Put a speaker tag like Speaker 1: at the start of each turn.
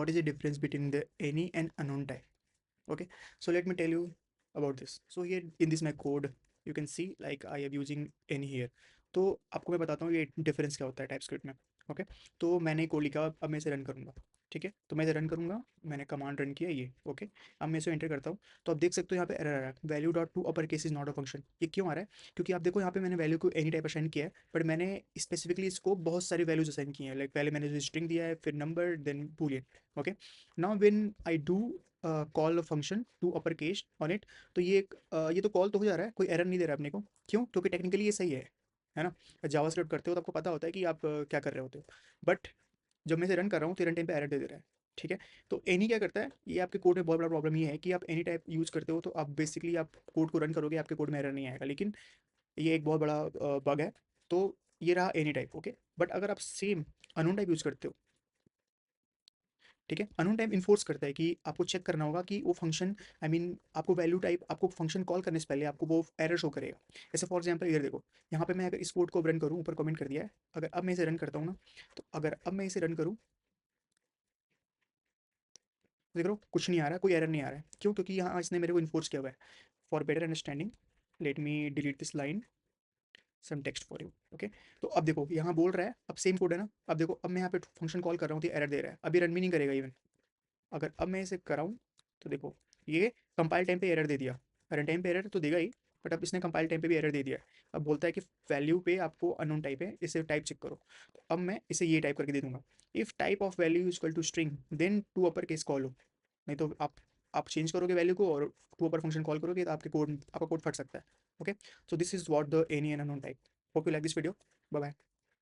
Speaker 1: what is the difference between the any and unknown type. Okay, so let me tell you about this. So here in this my code you can see like I am using any here. तो आपको मैं बताता हूँ ये difference क्या होता है TypeScript में. ओके, तो मैंने कोड लिखा, अब मैं इसे रन करूँगा. ठीक है, तो मैं इसे रन करूँगा, मैंने कमांड रन किया ये. ओके, अब मैं इसे एंटर करता हूँ. तो आप देख सकते हो यहाँ पे एरर आ रहा है, value dot to upper case is not a function. ये क्यों आ रहा है? क्योंकि आप देखो यहाँ पे मैंने वैल्यू को एनी टाइप असाइन किया है, बट मैंने स्पेसिफिकली इसको बहुत सारी वैल्यूज असाइन की हैं. लाइक पहले मैंने स्ट्रिंग दिया है, फिर number, then boolean. Okay, now when I do call function to upper case on it, तो ये तो कॉल तो हो जा रहा है, कोई एरर नहीं दे रहा है अपने को. क्यों? क्योंकि टेक्निकली ये सही है ना. जावास्क्रिप्ट करते हो तो आपको पता होता है कि आप क्या कर रहे होते हो. बट जब मैं इसे रन कर रहा हूँ तो रन टाइम पे एरर दे दे रहा है. ठीक है, तो एनी क्या करता है, ये आपके कोड में बहुत बड़ा प्रॉब्लम ये है कि आप एनी टाइप यूज़ करते हो तो आप बेसिकली आप कोड को रन करोगे, आपके कोड में एरर नहीं आएगा. लेकिन ये एक बहुत बड़ा बग है. तो ये रहा एनी टाइप. ओके, बट अगर आप सेम अननोन टाइप यूज़ करते हो, ठीक है, अननोन टाइप इन्फोर्स करता है कि आपको चेक करना होगा कि वो फंक्शन, आई मीन आपको वैल्यू टाइप, आपको फंक्शन कॉल करने से पहले आपको वो एरर शो करेगा. जैसे फॉर एग्जांपल इधर देखो, यहाँ पे मैं अगर इस कोड को रन करूँ, ऊपर कमेंट कर दिया है, अगर अब मैं इसे रन करता हूँ ना, तो अगर अब मैं इसे रन करूँ, देख लो कुछ नहीं आ रहा है, कोई एरर नहीं आ रहा है. क्यों? क्योंकि यहाँ इसने मेरे को इन्फोर्स किया हुआ है. For better understanding, let me delete this line, some text for you. Okay, तो अब देखो यहाँ बोल रहा है, अब सेम कोड है ना. अब देखो, अब मैं यहाँ पे फंक्शन कॉल कर रहा हूँ तो एरर दे रहा है, अभी रन भी नहीं करेगा इवन. अगर अब मैं इसे कराऊँ तो देखो, ये कंपाइल टाइम पे एरर दे दिया. रन टाइम पे एरर तो देगा ही, बट अब इसने कंपाइल टाइम पे भी एरर दे दिया है. अब बोलता है कि वैल्यू पे आपको अननोन टाइप है, इसे टाइप चेक करो. तो अब मैं इसे ये टाइप करके दे दूंगा, if type of value is equal to string then to upper case call हो. नहीं तो आप चेंज करोगे वैल्यू को और टू अपर फंक्शन कॉल करोगे तो आपका कोड फट सकता है. Okay, so this is what the any and unknown type. Hope you like this video. Bye bye.